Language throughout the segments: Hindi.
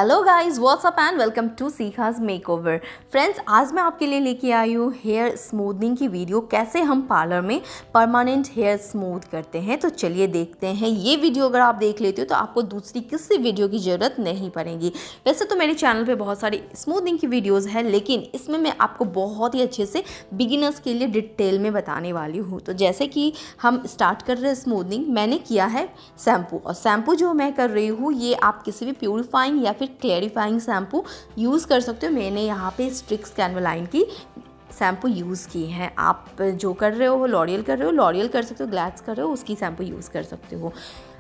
Hello guys, what's up and welcome to सीखास मेकओवर। फ्रेंड्स, आज मैं आपके लिए लेके आई हूँ हेयर स्मूथनिंग की वीडियो। कैसे हम पार्लर में परमानेंट हेयर स्मूथ करते हैं। तो चलिए देखते हैं। ये वीडियो अगर आप देख लेते हो तो आपको दूसरी किसी वीडियो की ज़रूरत नहीं पड़ेगी। वैसे तो मेरे चैनल पे बहुत सारी स्मूथनिंग की वीडियोज़ हैं, लेकिन इसमें मैं आपको बहुत ही अच्छे से बिगिनर्स के लिए डिटेल में बताने वाली हूँ। तो जैसे कि हम स्टार्ट कर रहे हैं स्मूथनिंग, मैंने किया है शैम्पू, और शैम्पू जो मैं कर रही हूँ ये आप किसी भी प्यूरीफाइंग या फिर क्लैरिफाइंग शैम्पू यूज़ कर सकते हो। मैंने यहाँ पे स्ट्रिक्स कैनवलाइन की शैम्पू यूज़ की है। आप जो कर रहे हो, लॉरियल कर रहे हो, लॉरियल कर सकते हो, ग्लैड्स कर रहे हो, उसकी शैम्पू यूज़ कर सकते हो।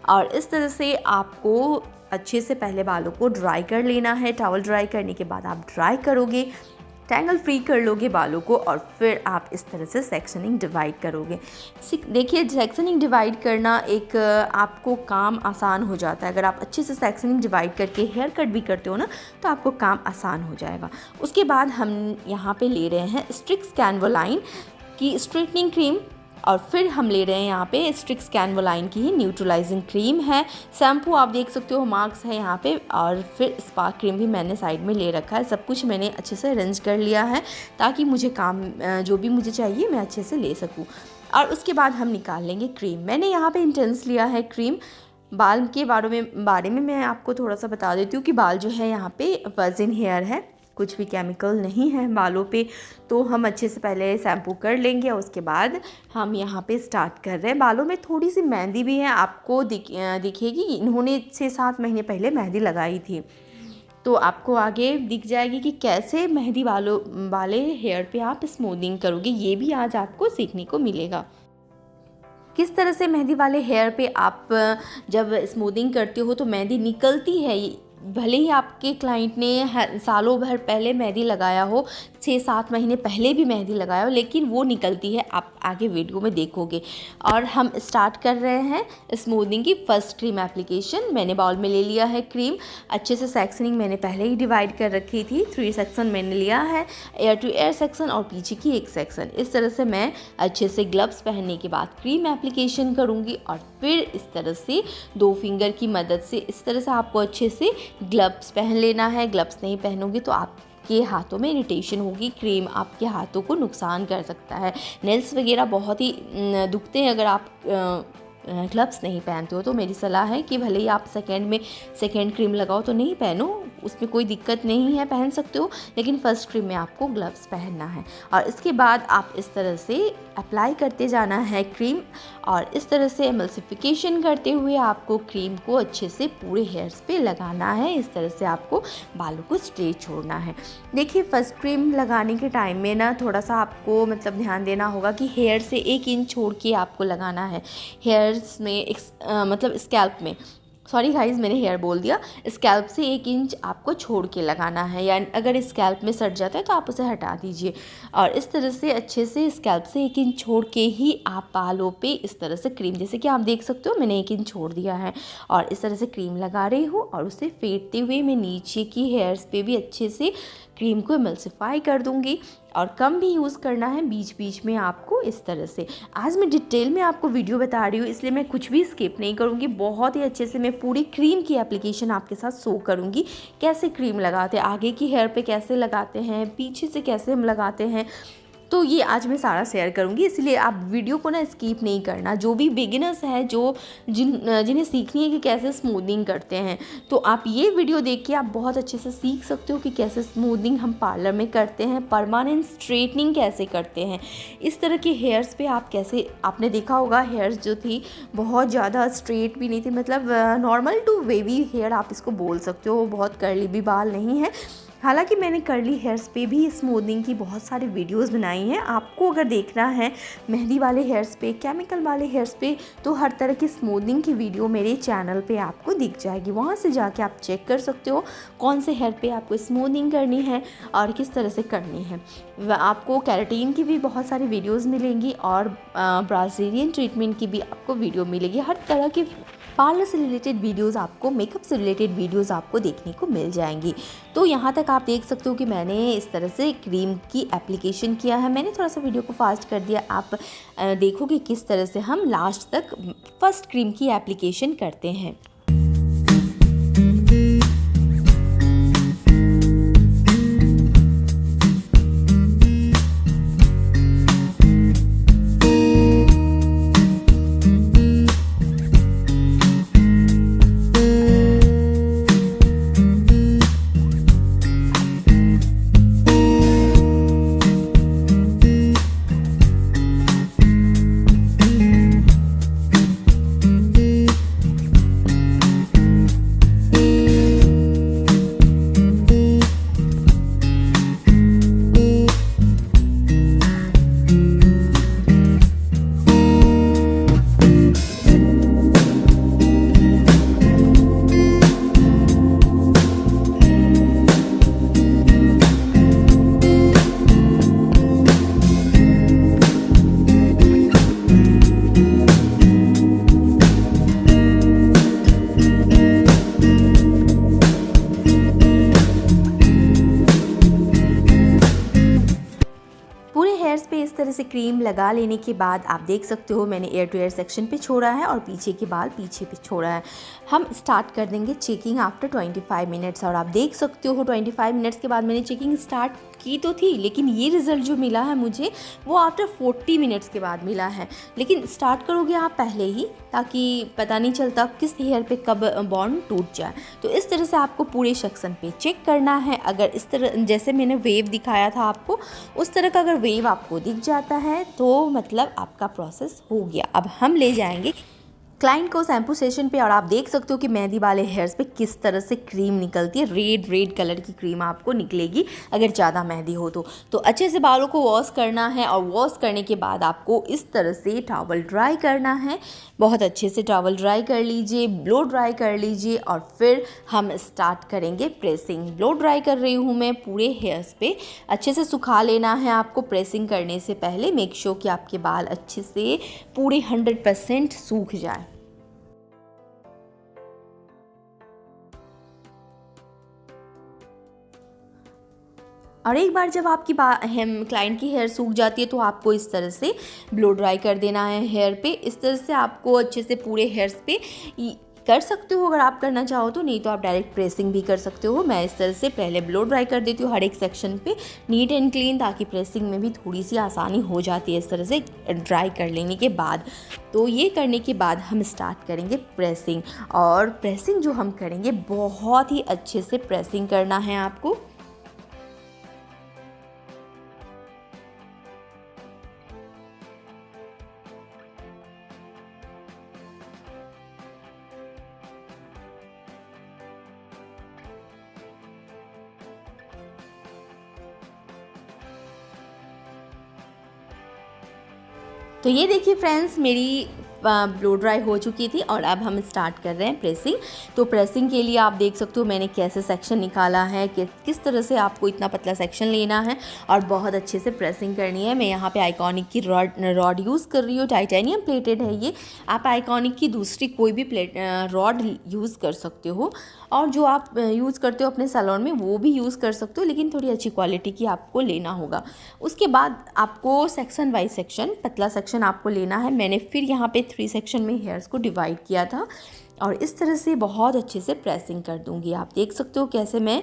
और इस तरह से आपको अच्छे से पहले बालों को ड्राई कर लेना है। टॉवल ड्राई करने के बाद आप ड्राई करोगे, टैंगल फ्री कर लोगे बालों को, और फिर आप इस तरह से सेक्शनिंग डिवाइड करोगे। देखिए, सेक्शनिंग डिवाइड करना एक आपको काम आसान हो जाता है। अगर आप अच्छे से सेक्शनिंग डिवाइड करके हेयर कट भी करते हो ना, तो आपको काम आसान हो जाएगा। उसके बाद हम यहाँ पे ले रहे हैं स्ट्रिक्स कैनवलाइन की स्ट्रेटनिंग क्रीम, और फिर हम ले रहे हैं यहाँ पे स्ट्रिक्स कैनवलाइन की ही न्यूट्रलाइजिंग क्रीम है। शैम्पू आप देख सकते हो, मार्क्स है यहाँ पे, और फिर स्पा क्रीम भी मैंने साइड में ले रखा है। सब कुछ मैंने अच्छे से अरेंज कर लिया है ताकि मुझे काम जो भी मुझे चाहिए मैं अच्छे से ले सकूँ। और उसके बाद हम निकाल लेंगे क्रीम। मैंने यहाँ पे इंटेंस लिया है क्रीम। बाल के बारे में मैं आपको थोड़ा सा बता देती हूँ कि बाल जो है यहाँ पे वर्जिन हेयर है, कुछ भी केमिकल नहीं है बालों पे। तो हम अच्छे से पहले शैम्पू कर लेंगे, और उसके बाद हम यहाँ पे स्टार्ट कर रहे हैं। बालों में थोड़ी सी मेहंदी भी है, आपको दिखेगी। इन्होंने 6-7 महीने पहले मेहंदी लगाई थी, तो आपको आगे दिख जाएगी कि कैसे मेहंदी वाले हेयर पे आप स्मूथिंग करोगे। ये भी आज आपको सीखने को मिलेगा। किस तरह से मेहंदी वाले हेयर पे आप जब स्मूथिंग करते हो तो मेहंदी निकलती है। भले ही आपके क्लाइंट ने सालों भर पहले मेहंदी लगाया हो, 6-7 महीने पहले भी मेहंदी लगाया हो, लेकिन वो निकलती है, आप आगे वीडियो में देखोगे। और हम स्टार्ट कर रहे हैं स्मूथिंग की फर्स्ट क्रीम एप्लीकेशन। मैंने बाउल में ले लिया है क्रीम। अच्छे से सेक्शनिंग मैंने पहले ही डिवाइड कर रखी थी। 3 सेक्शन मैंने लिया है, एयर टू एयर सेक्शन और पीछे की एक सेक्शन। इस तरह से मैं अच्छे से ग्लव्स पहनने के बाद क्रीम एप्लीकेशन करूँगी, और फिर इस तरह से 2 फिंगर की मदद से इस तरह से आपको अच्छे से ग्लव्स पहन लेना है। ग्लव्स नहीं पहनोगे तो आपके हाथों में इरिटेशन होगी, क्रीम आपके हाथों को नुकसान कर सकता है। नेल्स वगैरह बहुत ही दुखते हैं अगर आप ग्लव्स नहीं पहनते हो। तो मेरी सलाह है कि भले ही आप सेकेंड क्रीम लगाओ तो नहीं पहनो, उसमें कोई दिक्कत नहीं है, पहन सकते हो, लेकिन फर्स्ट क्रीम में आपको ग्लव्स पहनना है। और इसके बाद आप इस तरह से अप्लाई करते जाना है क्रीम, और इस तरह से एमल्सिफिकेशन करते हुए आपको क्रीम को अच्छे से पूरे हेयर्स पे लगाना है। इस तरह से आपको बालों को स्ट्रेट छोड़ना है। देखिए, फर्स्ट क्रीम लगाने के टाइम में ना थोड़ा सा आपको ध्यान देना होगा कि हेयर से 1 इंच छोड़ के आपको लगाना है। हेयर्स में स्कैल्प में, सॉरी गाइस, मैंने हेयर बोल दिया, स्कैल्प से 1 इंच आपको छोड़ के लगाना है। या अगर स्कैल्प में सट जाता है तो आप उसे हटा दीजिए। और इस तरह से अच्छे से स्कैल्प से 1 इंच छोड़ के ही आप बालों पे इस तरह से क्रीम, जैसे कि आप देख सकते हो मैंने 1 इंच छोड़ दिया है, और इस तरह से क्रीम लगा रही हूँ। और उसे फेंटते हुए मैं नीचे की हेयर्स पे भी अच्छे से क्रीम को एमल्सिफाई कर दूँगी, और कम भी यूज़ करना है बीच बीच में आपको। इस तरह से आज मैं डिटेल में आपको वीडियो बता रही हूँ, इसलिए मैं कुछ भी स्किप नहीं करूँगी। बहुत ही अच्छे से मैं पूरी क्रीम की एप्लीकेशन आपके साथ शो करूँगी, कैसे क्रीम लगाते हैं, आगे की हेयर पे कैसे लगाते हैं, पीछे से कैसे हम लगाते हैं। तो ये आज मैं सारा शेयर करूँगी, इसलिए आप वीडियो को ना स्किप नहीं करना। जो भी बिगिनर्स हैं, जिन्हें सीखनी है कि कैसे स्मूथिंग करते हैं, तो आप ये वीडियो देख के आप बहुत अच्छे से सीख सकते हो कि कैसे स्मूथिंग हम पार्लर में करते हैं, परमानेंट स्ट्रेटनिंग कैसे करते हैं। इस तरह के हेयर्स पे आप कैसे, आपने देखा होगा हेयर्स जो थी बहुत ज़्यादा स्ट्रेट भी नहीं थी, नॉर्मल टू वेवी हेयर आप इसको बोल सकते हो, बहुत कर्ली भी बाल नहीं है। हालांकि मैंने कर्ली हेयर्स पे भी स्मूथिंग की बहुत सारी वीडियोस बनाई हैं। आपको अगर देखना है मेहंदी वाले हेयर्स पे, केमिकल वाले हेयर्स पे, तो हर तरह की स्मूथिंग की वीडियो मेरे चैनल पे आपको दिख जाएगी। वहाँ से जाके आप चेक कर सकते हो कौन से हेयर पे आपको स्मूथिंग करनी है और किस तरह से करनी है। आपको केराटिन की भी बहुत सारी वीडियोज़ मिलेंगी, और ब्राज़ीलियन ट्रीटमेंट की भी आपको वीडियो मिलेगी। हर तरह की पार्लर से रिलेटेड वीडियोस आपको, मेकअप से रिलेटेड वीडियोस आपको देखने को मिल जाएंगी। तो यहाँ तक आप देख सकते हो कि मैंने इस तरह से क्रीम की एप्लीकेशन किया है। मैंने थोड़ा सा वीडियो को फास्ट कर दिया, आप देखोगे किस तरह से हम लास्ट तक फर्स्ट क्रीम की एप्लीकेशन करते हैं। हेयर्स पे इस तरह से क्रीम लगा लेने के बाद आप देख सकते हो मैंने एयर टू एयर सेक्शन पे छोड़ा है और पीछे के बाल पीछे पे छोड़ा है। हम स्टार्ट कर देंगे चेकिंग आफ्टर 25 मिनट्स। और आप देख सकते हो 25 मिनट्स के बाद मैंने चेकिंग स्टार्ट की तो थी, लेकिन ये रिज़ल्ट जो मिला है मुझे वो आफ्टर 40 मिनट्स के बाद मिला है। लेकिन स्टार्ट करोगे आप पहले ही, ताकि पता नहीं चलता किस हेयर पे कब बॉन्ड टूट जाए। तो इस तरह से आपको पूरे सेक्शन पे चेक करना है। अगर इस तरह जैसे मैंने वेव दिखाया था आपको, उस तरह का अगर वेव आपको दिख जाता है तो मतलब आपका प्रोसेस हो गया। अब हम ले जाएंगे क्लाइंट को शैम्पू सेशन पे और आप देख सकते हो कि मेहंदी वाले हेयर्स पे किस तरह से क्रीम निकलती है। रेड कलर की क्रीम आपको निकलेगी अगर ज़्यादा मेहंदी हो तो अच्छे से बालों को वॉश करना है। और वॉश करने के बाद आपको इस तरह से टॉवल ड्राई करना है। बहुत अच्छे से टॉवल ड्राई कर लीजिए, ब्लो ड्राई कर लीजिए और फिर हम स्टार्ट करेंगे प्रेसिंग। ब्लो ड्राई कर रही हूँ मैं पूरे हेयर्स पे। अच्छे से सुखा लेना है आपको प्रेसिंग करने से पहले। मेक श्योर कि आपके बाल अच्छे से पूरे 100% सूख जाए। और एक बार जब आपकी क्लाइंट की हेयर सूख जाती है तो आपको इस तरह से ब्लो ड्राई कर देना है हेयर पे। इस तरह से आपको अच्छे से पूरे हेयर्स पे कर सकते हो अगर आप करना चाहो तो, नहीं तो आप डायरेक्ट प्रेसिंग भी कर सकते हो। मैं इस तरह से पहले ब्लो ड्राई कर देती हूँ हर एक सेक्शन पे नीट एंड क्लीन, ताकि प्रेसिंग में भी थोड़ी सी आसानी हो जाती है इस तरह से ड्राई कर लेने के बाद। तो ये करने के बाद हम स्टार्ट करेंगे प्रेसिंग। और प्रेसिंग जो हम करेंगे बहुत ही अच्छे से प्रेसिंग करना है आपको। तो ये देखिए फ्रेंड्स, मेरी ब्लो ड्राई हो चुकी थी और अब हम स्टार्ट कर रहे हैं प्रेसिंग। तो प्रेसिंग के लिए आप देख सकते हो मैंने कैसे सेक्शन निकाला है कि किस तरह से आपको इतना पतला सेक्शन लेना है और बहुत अच्छे से प्रेसिंग करनी है। मैं यहाँ पे आइकॉनिक की रॉड यूज़ कर रही हूँ, टाइटेनियम प्लेटेड है ये। आप आइकॉनिक की दूसरी कोई भी रॉड यूज़ कर सकते हो और जो आप यूज़ करते हो अपने सैलून में वो भी यूज़ कर सकते हो, लेकिन थोड़ी अच्छी क्वालिटी की आपको लेना होगा। उसके बाद आपको सेक्शन वाइज सेक्शन पतला सेक्शन आपको लेना है। मैंने फिर यहाँ पे 3 सेक्शन में हेयर्स को डिवाइड किया था और इस तरह से बहुत अच्छे से प्रेसिंग कर दूँगी। आप देख सकते हो कैसे मैं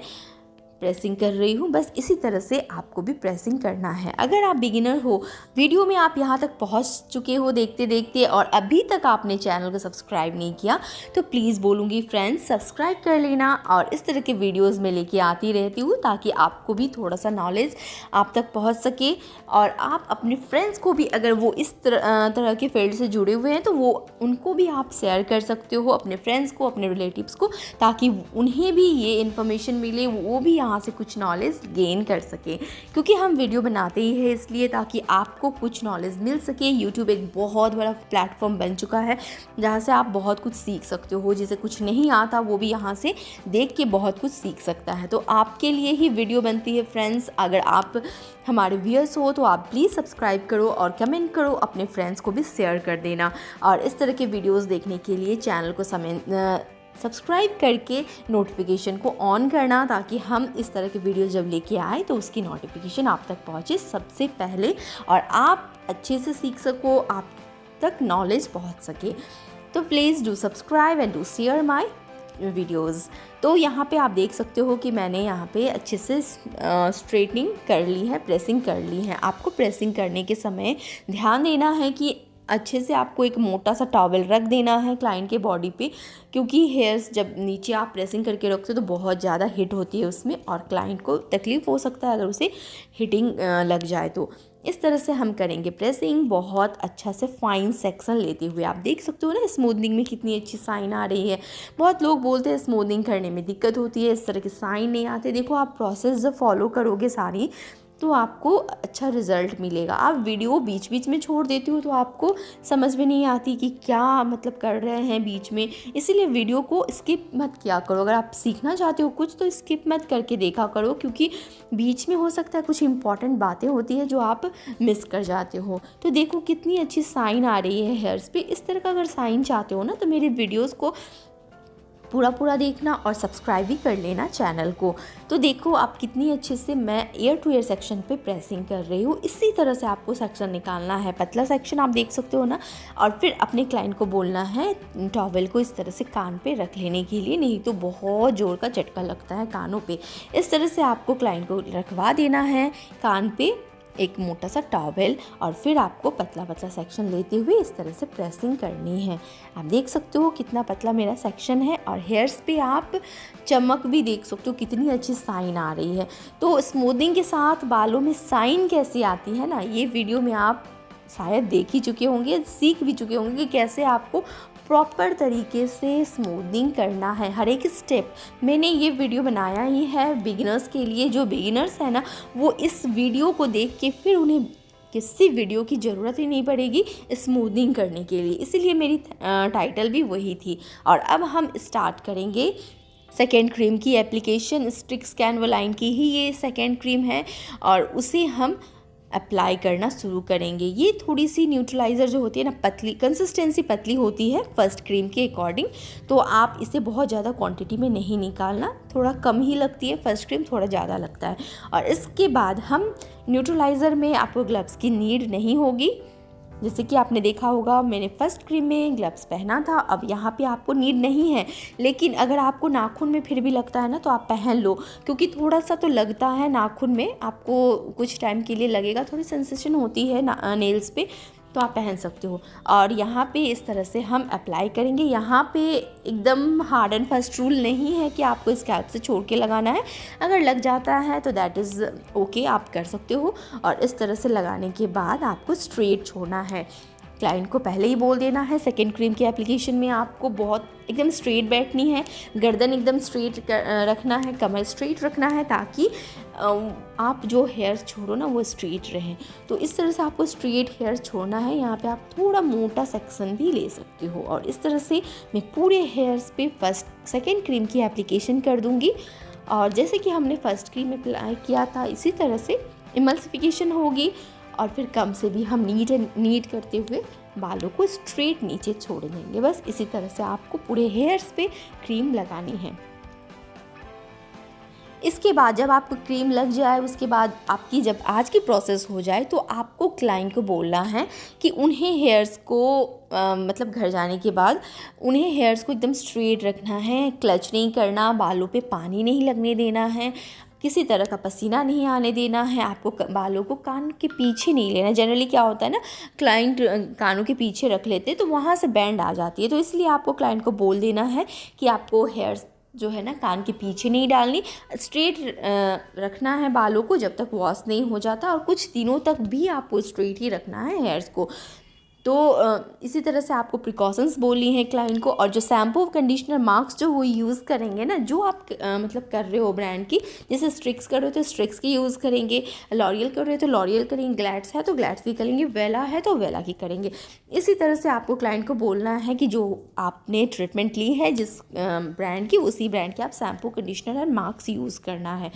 प्रेसिंग कर रही हूँ। बस इसी तरह से आपको भी प्रेसिंग करना है। अगर आप बिगिनर हो, वीडियो में आप यहाँ तक पहुँच चुके हो देखते देखते और अभी तक आपने चैनल को सब्सक्राइब नहीं किया, तो प्लीज़ बोलूँगी फ्रेंड्स सब्सक्राइब कर लेना। और इस तरह के वीडियोज़ में लेके आती रहती हूँ ताकि आपको भी थोड़ा सा नॉलेज आप तक पहुँच सके। और आप अपने फ्रेंड्स को भी, अगर वो इस तरह के फील्ड से जुड़े हुए हैं, तो वो उनको भी आप शेयर कर सकते हो, अपने फ्रेंड्स को, अपने रिलेटिव्स को, ताकि उन्हें भी ये इन्फॉर्मेशन मिले, वो भी यहाँ से कुछ नॉलेज गेन कर सके। क्योंकि हम वीडियो बनाते ही है इसलिए ताकि आपको कुछ नॉलेज मिल सके। यूट्यूब एक बहुत बड़ा प्लेटफॉर्म बन चुका है जहाँ से आप बहुत कुछ सीख सकते हो। जिसे कुछ नहीं आता वो भी यहाँ से देख के बहुत कुछ सीख सकता है। तो आपके लिए ही वीडियो बनती है फ्रेंड्स। अगर आप हमारे व्यूअर्स हो तो आप प्लीज़ सब्सक्राइब करो और कमेंट करो, अपने फ्रेंड्स को भी शेयर कर देना। और इस तरह के वीडियोस देखने के लिए चैनल को सब्सक्राइब करके नोटिफिकेशन को ऑन करना, ताकि हम इस तरह के वीडियो जब लेके आए तो उसकी नोटिफिकेशन आप तक पहुँचे सबसे पहले और आप अच्छे से सीख सको, आप तक नॉलेज पहुँच सके। तो please do subscribe and do share my videos. तो यहाँ पे आप देख सकते हो कि मैंने यहाँ पे अच्छे से स्ट्रेटनिंग कर ली है, प्रेसिंग कर ली है। आपको प्रेसिंग करने के समय ध्यान देना है कि अच्छे से आपको एक मोटा सा टॉवल रख देना है क्लाइंट के बॉडी पे, क्योंकि हेयर्स जब नीचे आप प्रेसिंग करके रखते हो तो बहुत ज़्यादा हिट होती है उसमें और क्लाइंट को तकलीफ़ हो सकता है अगर उसे हिटिंग लग जाए। तो इस तरह से हम करेंगे प्रेसिंग बहुत अच्छा से फाइन सेक्शन लेते हुए। आप देख सकते हो ना स्मूथनिंग में कितनी अच्छी साइन आ रही है। बहुत लोग बोलते हैं स्मूथनिंग करने में दिक्कत होती है, इस तरह के साइन नहीं आते। देखो आप प्रोसेस जब फॉलो करोगे सारी तो आपको अच्छा रिज़ल्ट मिलेगा। आप वीडियो बीच बीच में छोड़ देती हो तो आपको समझ में नहीं आती कि क्या मतलब कर रहे हैं बीच में, इसीलिए वीडियो को स्किप मत किया करो। अगर आप सीखना चाहते हो कुछ तो स्किप मत करके देखा करो, क्योंकि बीच में हो सकता है कुछ इंपॉर्टेंट बातें होती हैं जो आप मिस कर जाते हो। तो देखो कितनी अच्छी साइन आ रही है हेयर्स पे। इस तरह का अगर साइन चाहते हो ना तो मेरे वीडियोज़ को पूरा देखना और सब्सक्राइब भी कर लेना चैनल को। तो देखो आप कितनी अच्छे से मैं ईयर टू ईयर सेक्शन पे प्रेसिंग कर रही हूँ। इसी तरह से आपको सेक्शन निकालना है, पतला सेक्शन आप देख सकते हो ना। और फिर अपने क्लाइंट को बोलना है टॉवेल को इस तरह से कान पे रख लेने के लिए, नहीं तो बहुत ज़ोर का झटका लगता है कानों पे। इस तरह से आपको क्लाइंट को रखवा देना है कान पे एक मोटा सा टॉवेल, और फिर आपको पतला सेक्शन लेते हुए इस तरह से प्रेसिंग करनी है। आप देख सकते हो कितना पतला मेरा सेक्शन है, और हेयर्स पे आप चमक भी देख सकते हो, कितनी अच्छी साइन आ रही है। तो स्मूदिंग के साथ बालों में साइन कैसी आती है ना, ये वीडियो में आप शायद देख ही चुके होंगे, सीख भी चुके होंगे कि कैसे आपको प्रॉपर तरीके से स्मूदिंग करना है। हर एक स्टेप मैंने ये वीडियो बनाया ही है बिगिनर्स के लिए। जो बिगिनर्स है ना, वो इस वीडियो को देख के फिर उन्हें किसी वीडियो की ज़रूरत ही नहीं पड़ेगी स्मूदिंग करने के लिए, इसीलिए मेरी टाइटल भी वही थी। और अब हम स्टार्ट करेंगे सेकेंड क्रीम की एप्लीकेशन। स्ट्रिक्स कैनवलाइन की ही ये सेकेंड क्रीम है, और उसे हम अप्लाई करना शुरू करेंगे। ये थोड़ी सी न्यूट्रलाइज़र जो होती है ना, पतली कंसिस्टेंसी पतली होती है फर्स्ट क्रीम के अकॉर्डिंग, तो आप इसे बहुत ज़्यादा क्वांटिटी में नहीं निकालना, थोड़ा कम ही लगती है फर्स्ट क्रीम, थोड़ा ज़्यादा लगता है। और इसके बाद हम न्यूट्रलाइज़र में आपको ग्लव्स की नीड नहीं होगी। जैसे कि आपने देखा होगा मैंने फर्स्ट क्रीम में ग्लव्स पहना था, अब यहाँ पे आपको नीड नहीं है। लेकिन अगर आपको नाखून में फिर भी लगता है ना, तो आप पहन लो, क्योंकि थोड़ा सा तो लगता है नाखून में, आपको कुछ टाइम के लिए लगेगा, थोड़ी सेंसेशन होती है नेल्स पे, तो आप पहन सकते हो। और यहाँ पे इस तरह से हम अप्लाई करेंगे। यहाँ पे एकदम हार्ड एंड फास्ट रूल नहीं है कि आपको स्कैल्प से छोड़ के लगाना है, अगर लग जाता है तो दैट इज़ ओके, आप कर सकते हो। और इस तरह से लगाने के बाद आपको स्ट्रेट छोड़ना है। क्लाइंट को पहले ही बोल देना है सेकेंड क्रीम की एप्लीकेशन में आपको बहुत एकदम स्ट्रेट बैठनी है, गर्दन एकदम स्ट्रेट रखना है, कमर स्ट्रेट रखना है, ताकि आप जो हेयर छोड़ो ना वो स्ट्रेट रहें। तो इस तरह से आपको स्ट्रेट हेयर छोड़ना है। यहाँ पे आप थोड़ा मोटा सेक्शन भी ले सकते हो। और इस तरह से मैं पूरे हेयर्स पे फर्स्ट सेकेंड क्रीम की एप्लीकेशन कर दूँगी। और जैसे कि हमने फर्स्ट क्रीम अप्लाई किया था, इसी तरह से इमल्सिफिकेशन होगी, और फिर कम से भी हम नीट करते हुए बालों को स्ट्रेट नीचे छोड़ देंगे। बस इसी तरह से आपको पूरे हेयर्स पे क्रीम लगानी है। इसके बाद जब आपको क्रीम लग जाए, उसके बाद आपकी जब आज की प्रोसेस हो जाए, तो आपको क्लाइंट को बोलना है कि उन्हें हेयर्स को मतलब घर जाने के बाद उन्हें हेयर्स को एकदम स्ट्रेट रखना है, क्लच नहीं करना, बालों पे पानी नहीं लगने देना है, किसी तरह का पसीना नहीं आने देना है। आपको बालों को कान के पीछे नहीं लेना। जनरली क्या होता है ना, क्लाइंट कानों के पीछे रख लेते हैं तो वहाँ से बैंड आ जाती है, तो इसलिए आपको क्लाइंट को बोल देना है कि आपको हेयर्स जो है ना कान के पीछे नहीं डालनी, स्ट्रेट रखना है बालों को जब तक वॉश नहीं हो जाता, और कुछ दिनों तक भी आपको स्ट्रेट ही रखना है हेयर्स को। तो इसी तरह से आपको प्रिकॉशंस बोलनी है क्लाइंट को। और जो शैम्पू कंडीशनर मास्क जो वो यूज़ करेंगे ना, जो आप मतलब कर रहे हो ब्रांड की, जैसे स्ट्रिक्स कर रहे हो तो स्ट्रिक्स की यूज़ करेंगे, लॉरियल कर रहे हो तो लॉरियल करेंगे, ग्लैड्स है तो ग्लैड्स की करेंगे, वेला है तो वेला की करेंगे। इसी तरह से आपको क्लाइंट को बोलना है कि जो आपने ट्रीटमेंट ली है जिस ब्रांड की, उसी ब्रांड के आप शैम्पू कंडीशनर और मास्क यूज़ करना है।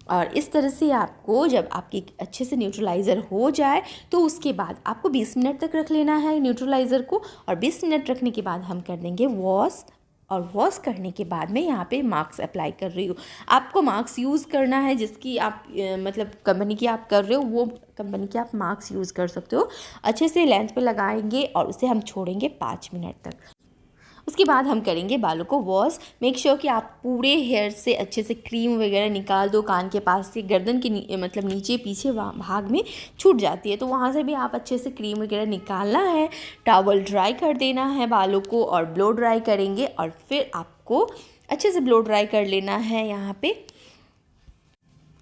और इस तरह से आपको जब आपकी अच्छे से न्यूट्रलाइज़र हो जाए, तो उसके बाद आपको 20 मिनट तक रख लेना है न्यूट्रलाइज़र को। और 20 मिनट रखने के बाद हम कर देंगे वॉश। और वॉश करने के बाद मैं यहाँ पे मास्क अप्लाई कर रही हूँ। आपको मास्क यूज़ करना है जिसकी आप मतलब कंपनी की आप कर रहे हो, वो कंपनी के आप मास्क यूज़ कर सकते हो। अच्छे से लेंथ पे लगाएंगे और उसे हम छोड़ेंगे 5 मिनट तक। उसके बाद हम करेंगे बालों को वॉश। मेक श्योर कि आप पूरे हेयर से अच्छे से क्रीम वगैरह निकाल दो। कान के पास से गर्दन के मतलब नीचे पीछे भाग में छूट जाती है, तो वहाँ से भी आप अच्छे से क्रीम वगैरह निकालना है। टॉवल ड्राई कर देना है बालों को, और ब्लो ड्राई करेंगे, और फिर आपको अच्छे से ब्लो ड्राई कर लेना है यहाँ पे।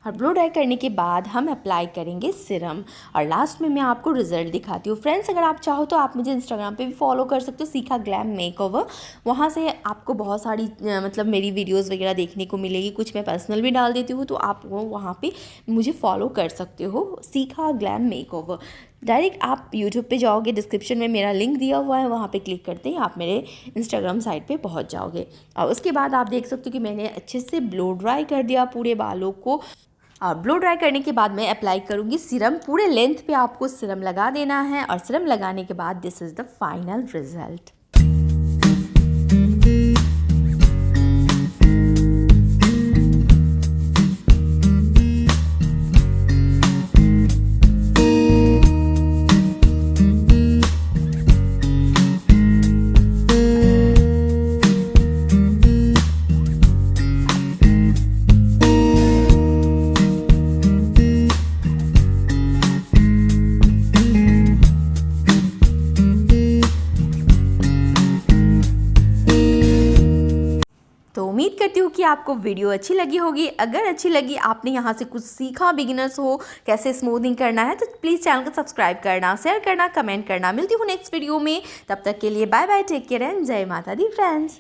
और ब्लो ड्राई करने के बाद हम अप्लाई करेंगे सिरम, और लास्ट में मैं आपको रिजल्ट दिखाती हूँ। फ्रेंड्स, अगर आप चाहो तो आप मुझे इंस्टाग्राम पे भी फॉलो कर सकते हो, सीखा ग्लैम मेकओवर। वहाँ से आपको बहुत सारी मतलब मेरी वीडियोस वगैरह देखने को मिलेगी, कुछ मैं पर्सनल भी डाल देती हूँ, तो आप वो वहाँ पे मुझे फॉलो कर सकते हो, सीखा ग्लैम मेकओवर। डायरेक्ट आप यूट्यूब पे जाओगे, डिस्क्रिप्शन में मेरा लिंक दिया हुआ है, वहाँ पे क्लिक करते ही आप मेरे इंस्टाग्राम साइट पे पहुँच जाओगे। और उसके बाद आप देख सकते हो कि मैंने अच्छे से ब्लो ड्राई कर दिया पूरे बालों को। और ब्लो ड्राई करने के बाद मैं अप्लाई करूँगी सिरम। पूरे लेंथ पे आपको सिरम लगा देना है, और सिरम लगाने के बाद this is the final result. उम्मीद करती हूँ कि आपको वीडियो अच्छी लगी होगी। अगर अच्छी लगी, आपने यहाँ से कुछ सीखा, बिगिनर्स हो कैसे स्मूथिंग करना है, तो प्लीज़ चैनल को सब्सक्राइब करना, शेयर करना, कमेंट करना। मिलती हूँ नेक्स्ट वीडियो में, तब तक के लिए bye bye, take care and जय माता दी फ्रेंड्स।